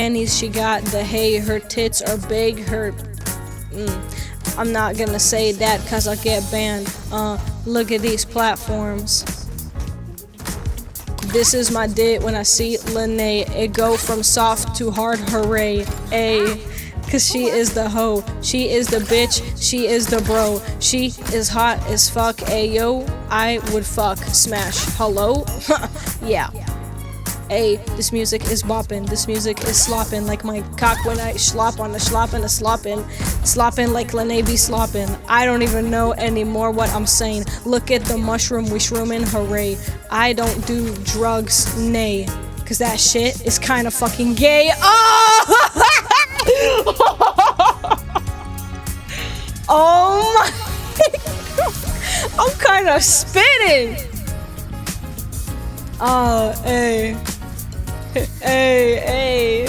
panties, she got the hay, her tits are big, her I'm not gonna say that cause I'll get banned. Look at these platforms. This is my dit when I see Lene. It go from soft to hard, hooray, ayy. Cause she is the hoe, she is the bitch, she is the bro. She is hot as fuck, ayo, I would fuck, smash, hello? Yeah. Ayy, this music is boppin', this music is sloppin' like my cock when I slop on the sloppin', sloppin' like Lene be sloppin'. I don't even know anymore what I'm saying. Look at the mushroom we shroomin', hooray. I don't do drugs, nay, cause that shit is kinda fucking gay. Oh! Oh my God. I'm kinda spitting. Hey. Hey, hey.